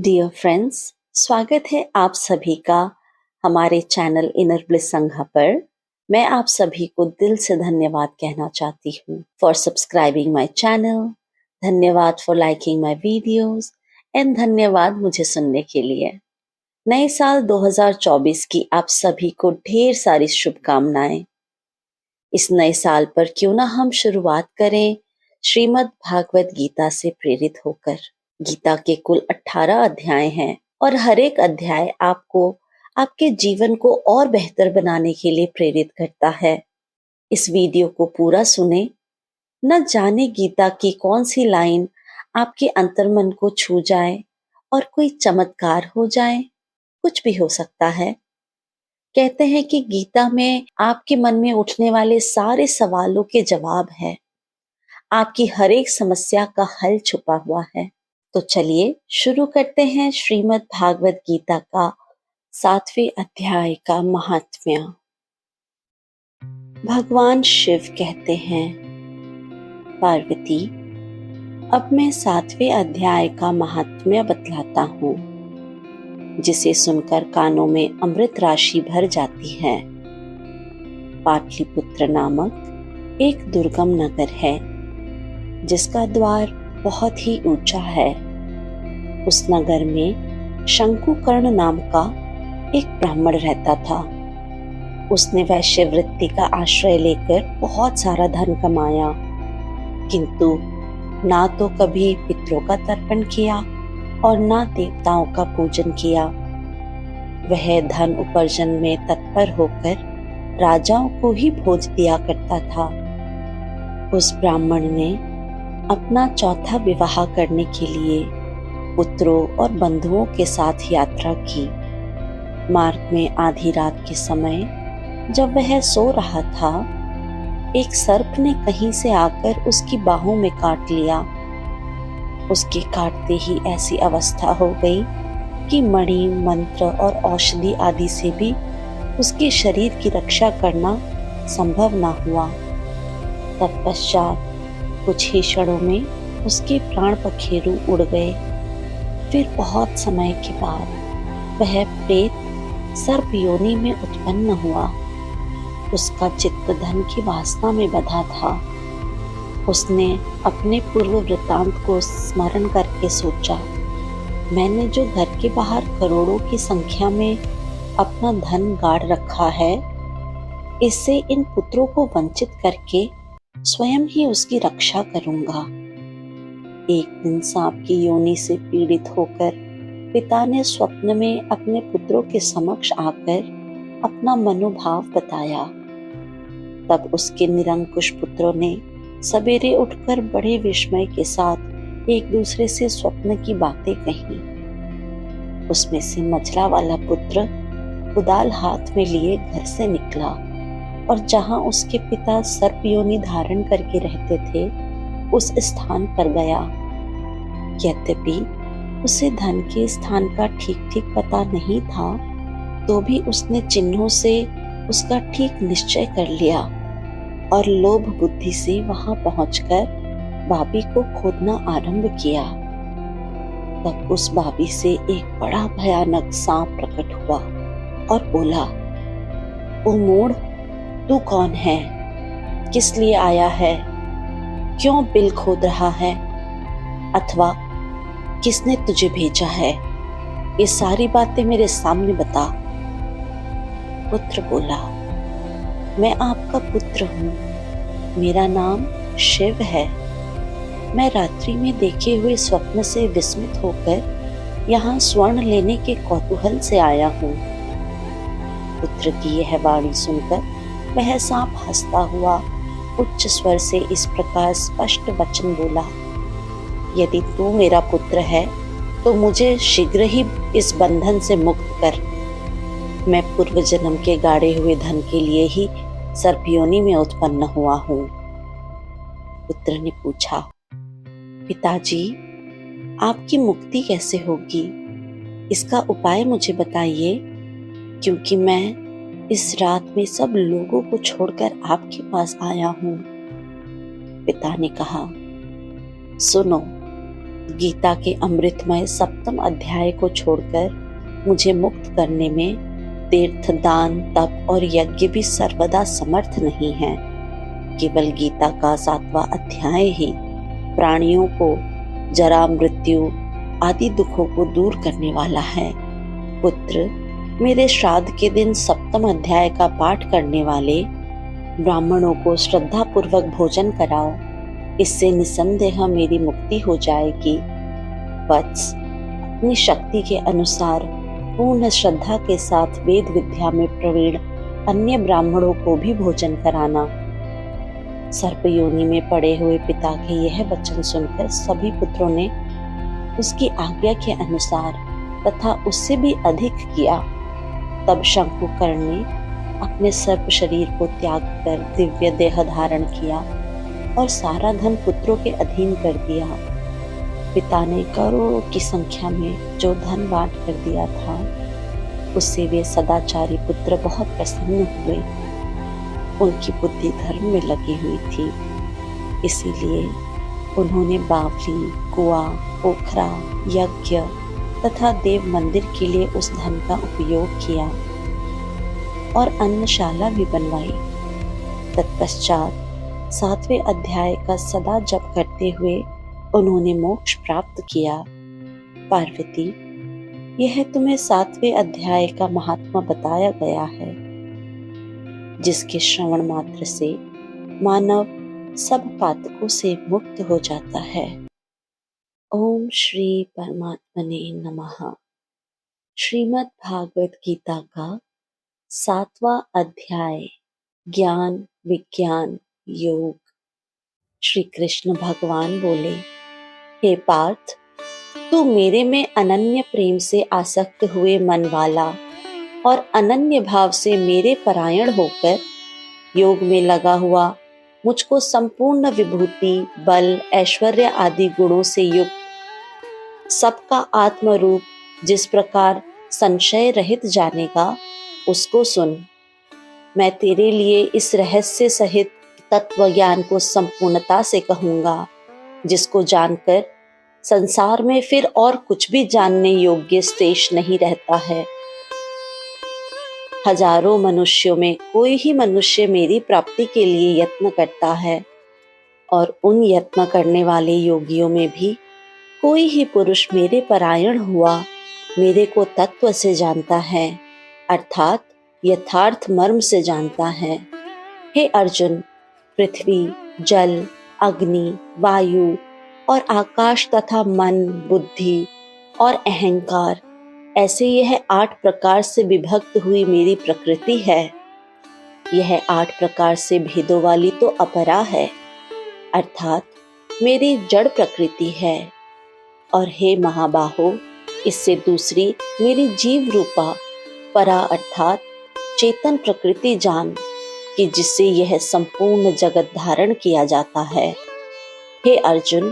Dear friends, स्वागत है आप सभी का हमारे चैनल इनर ब्लिस संघा पर। मैं आप सभी को दिल से धन्यवाद कहना चाहती हूँ फॉर सब्सक्राइबिंग माय चैनल, धन्यवाद for liking my videos and धन्यवाद मुझे सुनने के लिए। नए साल 2024 की आप सभी को ढेर सारी शुभकामनाएं। इस नए साल पर क्यों ना हम शुरुआत करें श्रीमद् भागवत गीता से प्रेरित होकर। गीता के कुल 18 अध्याय हैं और हर एक अध्याय आपको आपके जीवन को और बेहतर बनाने के लिए प्रेरित करता है। इस वीडियो को पूरा सुने, न जाने गीता की कौन सी लाइन आपके अंतर्मन को छू जाए और कोई चमत्कार हो जाए। कुछ भी हो सकता है। कहते हैं कि गीता में आपके मन में उठने वाले सारे सवालों के जवाब है। आपकी हर एक समस्या का हल छुपा हुआ है। तो चलिए शुरू करते हैं श्रीमद् भागवत गीता का 7वें अध्याय का महात्म्य। भगवान शिव कहते हैं, पार्वती, अब मैं 7वें अध्याय का महात्म्य बतलाता हूँ, जिसे सुनकर कानों में अमृत राशि भर जाती है। पाटलिपुत्र नामक एक दुर्गम नगर है, जिसका द्वार बहुत ही ऊंचा है। उस नगर में शंकुकर्ण नाम का एक ब्राह्मण रहता था। उसने वैश्य वृत्ति का आश्रय लेकर बहुत सारा धन कमाया, किंतु ना तो कभी पितरों का तर्पण किया और ना देवताओं का पूजन किया। वह धन उपार्जन में तत्पर होकर राजाओं को ही भोज दिया करता था। उस ब्राह्मण ने अपना चौथा विवाह करने के लिए पुत्रों और बंधुओं के साथ यात्रा की। मार्ग में आधी रात के समय जब वह सो रहा था, एक सर्प ने कहीं से आकर उसकी बाहों में काट लिया। उसके काटते ही ऐसी अवस्था हो गई कि मणि, मंत्र और औषधि आदि से भी उसके शरीर की रक्षा करना संभव न हुआ। तत्पश्चात कुछ ही क्षणों में उसके प्राण पखेरु उड़ गए। फिर बहुत समय के बाद वह प्रेत सर्प योनि में उत्पन्न हुआ। उसका चित्त धन की वासना में बंधा था। उसने अपने पूर्व वृतांत को स्मरण करके सोचा, मैंने जो घर के बाहर करोड़ों की संख्या में अपना धन गाड़ रखा है, इससे इन पुत्रों को वंचित करके स्वयं ही उसकी रक्षा करूंगा। एक दिन सांप की योनि से पीड़ित होकर पिता ने स्वप्न में अपने पुत्रों के समक्ष आकर अपना मनोभाव बताया। तब उसके निरंकुश पुत्रों ने सवेरे उठकर बड़े विस्मय के साथ एक दूसरे से स्वप्न की बातें कही। उसमें से मझला वाला पुत्र कुदाल हाथ में लिए घर से निकला और जहां उसके पिता सर्प योनि धारण करके रहते थे, उस स्थान पर गया। यद्यपि उसे धन के स्थान का ठीक ठीक पता नहीं था, तो भी उसने चिन्हों से उसका ठीक निश्चय कर लिया और लोभ बुद्धि से वहां पहुंचकर बाबी को खोदना आरंभ किया। तब उस बाबी से एक बड़ा भयानक सांप प्रकट हुआ और बोला, ओ मूढ़, तू कौन है? किस लिए आया है? क्यों बिल खोद रहा है? अथवा किसने तुझे भेजा है? ये सारी बातें मेरे सामने बता। पुत्र बोला, मैं आपका पुत्र हूँ। मेरा नाम शिव है। मैं रात्रि में देखे हुए स्वप्न से विस्मित होकर यहाँ स्वर्ण लेने के कौतूहल से आया हूँ। पुत्र की यह वाणी सुनकर वह सांप हंसता हुआ उच्च स्वर से इस प्रकार स्पष्ट वचन बोला, यदि तू मेरा पुत्र है तो मुझे शीघ्र ही इस बंधन से मुक्त कर। मैं पूर्व जन्म के गाड़े हुए धन के लिए ही सर्प योनि में उत्पन्न हुआ हूँ। पुत्र ने पूछा, पिताजी, आपकी मुक्ति कैसे होगी? इसका उपाय मुझे बताइए, क्योंकि मैं इस रात में सब लोगों को छोड़कर आपके पास आया हूँ। पिता ने कहा, सुनो, गीता के अमृतमय सप्तम अध्याय को छोड़कर मुझे मुक्त करने में तीर्थ, दान, तप और यज्ञ भी सर्वदा समर्थ नहीं है। केवल गीता का 7वां अध्याय ही प्राणियों को जरा, मृत्यु आदि दुखों को दूर करने वाला है। पुत्र, मेरे श्राद्ध के दिन सप्तम अध्याय का पाठ करने वाले ब्राह्मणों को श्रद्धा पूर्वक भोजन कराओ। इससे निसंदेह मेरी मुक्ति हो जाएगी। वत्स, अपनी शक्ति के अनुसार पूर्ण श्रद्धा के साथ वेद विद्या में प्रवीण अन्य ब्राह्मणों को भी भोजन कराना। सर्प योनि में पड़े हुए पिता के यह वचन सुनकर सभी पुत्रों ने उसकी आज्ञा के अनुसार तथा उससे भी अधिक किया। तब शंकुकर्ण ने अपने सर्प शरीर को त्याग कर दिव्य देह धारण किया और सारा धन पुत्रों के अधीन कर दिया। पिता ने करोड़ों की संख्या में जो धन बांट कर दिया था, उससे वे सदाचारी पुत्र बहुत प्रसन्न हुए। उनकी बुद्धि धर्म में लगी हुई थी, इसीलिए उन्होंने बावली, कुआं, पोखरा, यज्ञ तथा देव मंदिर के लिए उस धन का उपयोग किया और अन्नशाला भी बनवाई। तत्पश्चात 7वें अध्याय का सदा जप करते हुए उन्होंने मोक्ष प्राप्त किया। पार्वती, यह तुम्हें 7वें अध्याय का महात्मा बताया गया है, जिसके श्रवण मात्र से मानव सब पातकों से मुक्त हो जाता है। ओम श्री परमात्मने नमः। श्रीमद् भागवत गीता का 7वां अध्याय, ज्ञान विज्ञान योग। श्री कृष्ण भगवान बोले, हे पार्थ, तू मेरे में अनन्य प्रेम से आसक्त हुए मन वाला और अनन्य भाव से मेरे परायण होकर योग में लगा हुआ मुझको संपूर्ण विभूति, बल, ऐश्वर्य आदि गुणों से युक्त सबका आत्म रूप जिस प्रकार संशय रहित जानेगा, उसको सुन। मैं तेरे लिए इस रहस्य सहित तत्व ज्ञान को संपूर्णता से कहूंगा, जिसको जानकर संसार में फिर और कुछ भी जानने योग्य शेष नहीं रहता है। हजारों मनुष्यों में कोई ही मनुष्य मेरी प्राप्ति के लिए यत्न करता है, और उन यत्न करने वाले योगियों में भी कोई ही पुरुष मेरे परायण हुआ मेरे को तत्व से जानता है, अर्थात यथार्थ मर्म से जानता है। हे अर्जुन, पृथ्वी, जल, अग्नि, वायु और आकाश तथा मन, बुद्धि और अहंकार, ऐसे यह 8 प्रकार से विभक्त हुई मेरी प्रकृति है। यह 8 प्रकार से भेदों वाली तो अपरा है, अर्थात मेरी जड़ प्रकृति है। और हे महाबाहो, इससे दूसरी मेरी जीव रूपा परा अर्थात चेतन प्रकृति जान, कि जिससे यह संपूर्ण जगत धारण किया जाता है। हे अर्जुन,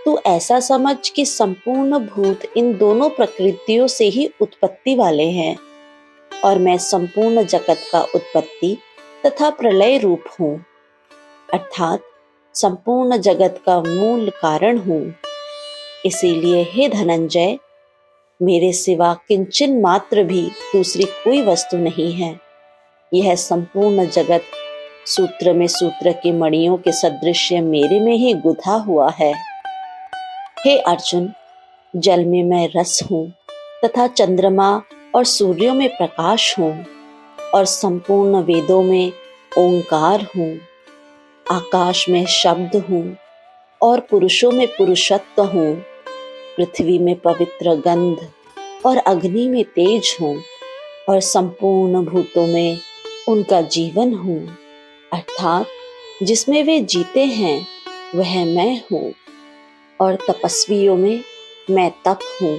तू ऐसा समझ कि संपूर्ण भूत इन दोनों प्रकृतियों से ही उत्पत्ति वाले हैं, और मैं संपूर्ण जगत का उत्पत्ति तथा प्रलय रूप हूँ, अर्थात संपूर्ण जगत का मूल कारण हूँ। इसीलिए हे धनंजय, मेरे सिवा किंचन मात्र भी दूसरी कोई वस्तु नहीं है। यह संपूर्ण जगत सूत्र में सूत्र के मणियों के सदृश्य मेरे में ही गुथा हुआ है। हे अर्जुन, जल में मैं रस हूँ तथा चंद्रमा और सूर्यों में प्रकाश हूँ, और संपूर्ण वेदों में ओंकार हूँ। आकाश में शब्द हूँ और पुरुषों में पुरुषत्व हूँ। पृथ्वी में पवित्र गंध और अग्नि में तेज हूँ, और संपूर्ण भूतों में उनका जीवन हूँ, अर्थात जिसमें वे जीते हैं वह मैं हूँ, और तपस्वियों में मैं तप हूँ।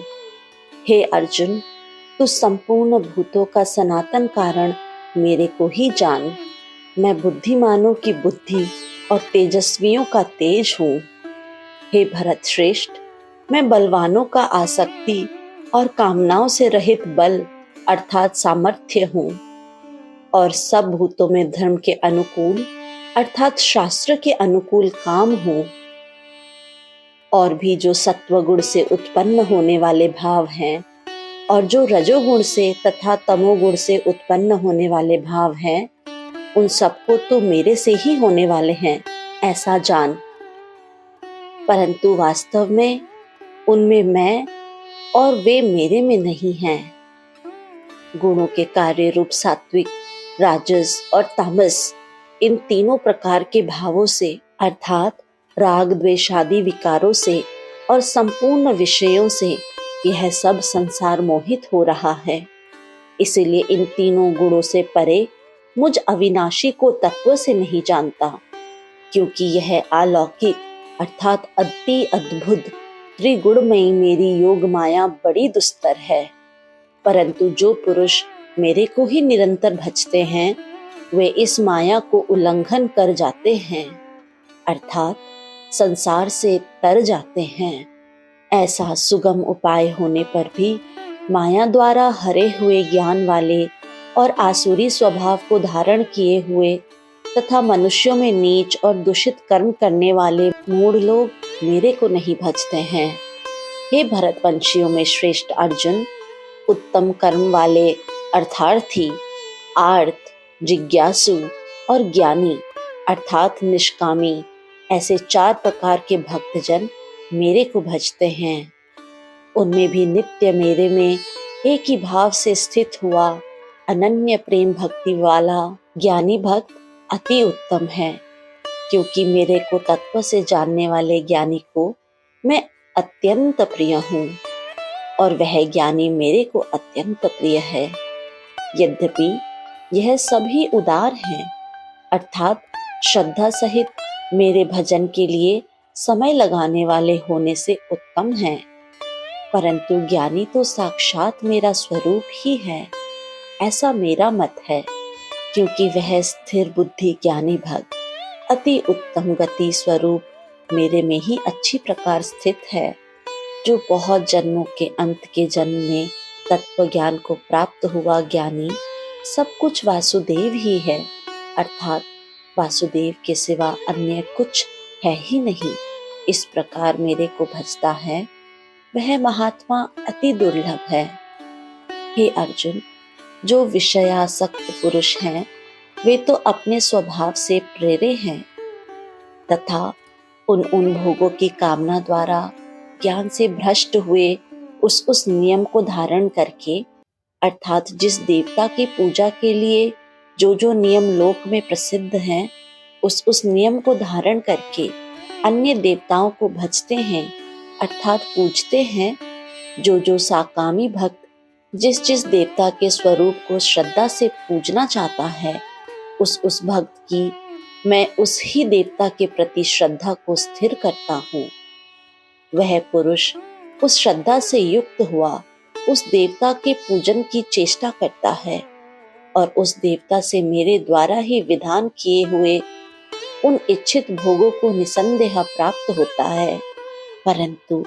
हे अर्जुन, तू संपूर्ण भूतों का सनातन कारण मेरे को ही जान। मैं बुद्धिमानों की बुद्धि और तेजस्वियों का तेज हूँ। हे भरत श्रेष्ठ, मैं बलवानों का आसक्ति और कामनाओं से रहित बल अर्थात सामर्थ्य हूँ, और सब भूतों में धर्म के अनुकूल अर्थात शास्त्र के अनुकूल काम हूँ। और भी जो सत्वगुण से उत्पन्न होने वाले भाव हैं और जो रजोगुण से तथा तमोगुण से उत्पन्न होने वाले भाव हैं, उन सबको तो मेरे से ही होने वाले हैं ऐसा जान, परंतु वास्तव में उनमें मैं और वे मेरे में नहीं हैं। गुणों के कार्य रूप सात्विक, राजस और तामस, इन तीनों प्रकार के भावों से अर्थात राग द्वेषादि विकारों से और संपूर्ण विषयों से यह सब संसार मोहित हो रहा है। इसीलिए इन तीनों गुणों से परे मुझ अविनाशी को तत्व से नहीं जानता, क्योंकि यह अलौकिक अर्थात अति अद्भुत त्रिगुणमयी मेरी योग माया बड़ी दुस्तर है। परंतु जो पुरुष मेरे को ही निरंतर भजते हैं, वे इस माया को उल्लंघन कर जाते हैं, अर्थात संसार से तर जाते हैं। ऐसा सुगम उपाय होने पर भी माया द्वारा हरे हुए ज्ञान वाले और आसुरी स्वभाव को धारण किए हुए तथा मनुष्यों में नीच और दूषित कर्म करने वाले मूढ़ लोग मेरे को नहीं भजते हैं। हे भरतवंशियों में श्रेष्ठ अर्जुन, उत्तम कर्म वाले अर्थार्थी, आर्त, जिज्ञासु और ज्ञानी अर्थात निष्कामी, ऐसे 4 प्रकार के भक्तजन मेरे को भजते हैं। उनमें भी नित्य मेरे में एक ही भाव से स्थित हुआ अनन्य प्रेम भक्ति वाला ज्ञानी भक्त अति उत्तम है, क्योंकि मेरे को तत्व से जानने वाले ज्ञानी को मैं अत्यंत प्रिय हूँ और वह ज्ञानी मेरे को अत्यंत प्रिय है। यद्यपि यह सभी उदार हैं, अर्थात श्रद्धा सहित मेरे भजन के लिए समय लगाने वाले होने से उत्तम हैं, परंतु ज्ञानी तो साक्षात मेरा स्वरूप ही है, ऐसा मेरा मत है, क्योंकि वह स्थिर बुद्धि ज्ञानी भक्त अति उत्तम गति स्वरूप मेरे में ही अच्छी प्रकार स्थित है, जो बहुत जन्मों के अंत के जन्म में तत्व ज्ञान को प्राप्त हुआ ज्ञानी सब कुछ वासुदेव ही है, अर्थात वासुदेव के सिवा अन्य कुछ है ही नहीं। इस प्रकार मेरे को भजता है, वह महात्मा अति दुर्लभ है। हे अर्जुन, जो विषयासक्त पुरुष हैं, वे तो अपने स्वभाव से प्रेरे हैं तथा उन भोगों की कामना द्वारा ज्ञान से भ्रष्ट हुए उस नियम को धारण करके, अर्थात जिस देवता की पूजा के लिए जो नियम लोक में प्रसिद्ध हैं, उस नियम को धारण करके अन्य देवताओं को भजते हैं अर्थात पूजते हैं। जो साकामी भक्त जिस देवता के स्वरूप को श्रद्धा से पूजना चाहता है, उस भक्त की मैं उस ही देवता के प्रति श्रद्धा को स्थिर करता हूँ। वह पुरुष उस श्रद्धा से युक्त हुआ उस देवता के पूजन की चेष्टा करता है और उस देवता से मेरे द्वारा ही विधान किए हुए उन इच्छित भोगों को निसंदेह प्राप्त होता है, परंतु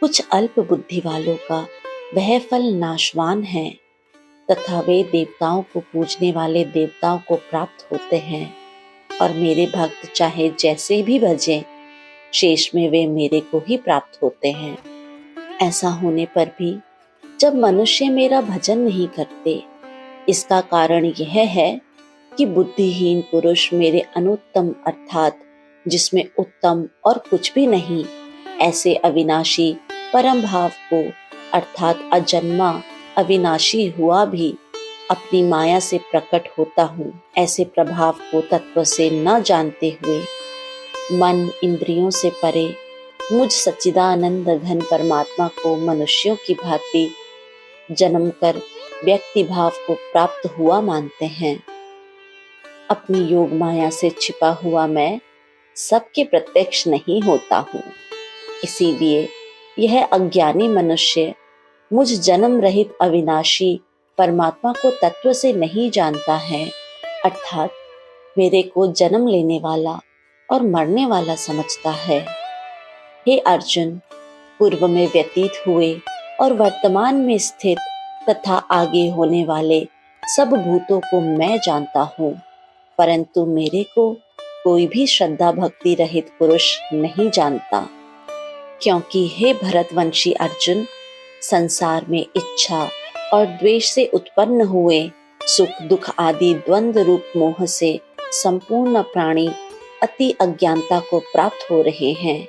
कुछ अल्प बुद्धि वालों का वह फल नाशवान है तथा वे देवताओं को पूजने वाले देवताओं को प्राप्त होते हैं और मेरे भक्त चाहे जैसे भी भजें, शेष में वे मेरे को ही प्राप्त होते हैं। ऐसा होने पर भी जब मनुष्य मेरा भजन नहीं करते, इसका कारण यह है कि बुद्धिहीन पुरुष मेरे अनुत्तम अर्थात जिसमें उत्तम और कुछ भी नहीं, ऐसे अविनाशी परम भाव को अर्थात अजन्मा अविनाशी हुआ भी अपनी माया से प्रकट होता हूँ, ऐसे प्रभाव को तत्व से न जानते हुए मन इंद्रियों से परे मुझ सच्चिदानंद घन परमात्मा को मनुष्यों की भांति जन्म कर व्यक्ति भाव को प्राप्त हुआ मानते हैं। अपनी योग माया से छिपा हुआ मैं सबके प्रत्यक्ष नहीं होता हूँ, इसीलिए यह अज्ञानी मनुष्य मुझ जन्म रहित अविनाशी परमात्मा को तत्व से नहीं जानता है, अर्थात मेरे को जन्म लेने वाला और मरने वाला समझता है। हे अर्जुन, पूर्व में व्यतीत हुए और वर्तमान में स्थित तथा आगे होने वाले सब भूतों को मैं जानता हूँ, परंतु मेरे को कोई भी श्रद्धा भक्ति रहित पुरुष नहीं जानता। क्योंकि हे भरतवंशी अर्जुन, संसार में इच्छा और द्वेष से उत्पन्न हुए सुख दुख आदि द्वंद्व रूप मोह से संपूर्ण प्राणी अति अज्ञानता को प्राप्त हो रहे हैं,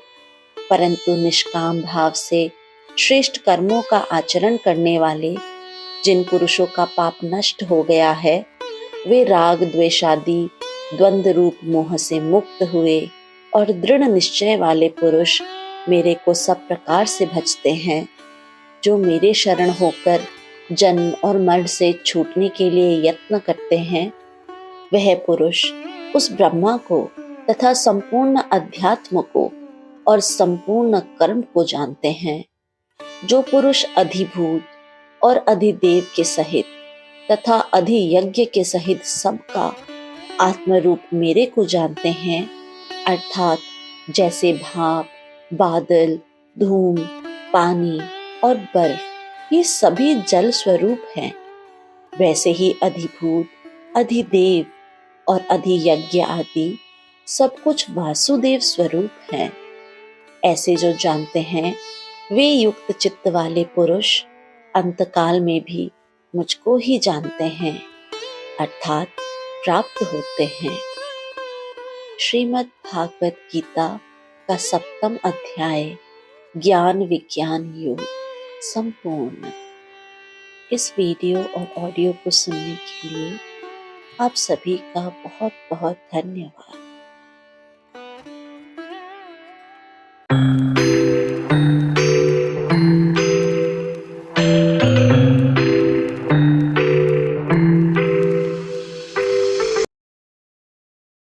परंतु निष्काम भाव से श्रेष्ठ कर्मों का आचरण करने वाले जिन पुरुषों का पाप नष्ट हो गया है, वे राग द्वेषादि द्वंद्व रूप मोह से मुक्त हुए और दृढ़ निश्चय वाले पुरुष मेरे को सब प्रकार से भजते हैं। जो मेरे शरण होकर जन्म और मरण से छूटने के लिए यत्न करते हैं, वह पुरुष उस ब्रह्मा को तथा संपूर्ण अध्यात्म को और संपूर्ण कर्म को जानते हैं। जो पुरुष अधिभूत और अधिदेव के सहित तथा अधियज्ञ के सहित सबका आत्मरूप मेरे को जानते हैं, अर्थात जैसे भाप, बादल, धूम, पानी और बर्फ ये सभी जल स्वरूप हैं, वैसे ही अधिभूत, अधिदेव और अधियज्ञ आदि सब कुछ वासुदेव स्वरूप हैं। ऐसे जो जानते हैं, वे युक्त चित्त वाले पुरुष अंतकाल में भी मुझको ही जानते हैं, अर्थात प्राप्त होते हैं। श्रीमद् भागवत गीता का 7वां अध्याय ज्ञान विज्ञान योग संपूर्ण। इस वीडियो और ऑडियो को सुनने के लिए आप सभी का बहुत बहुत धन्यवाद।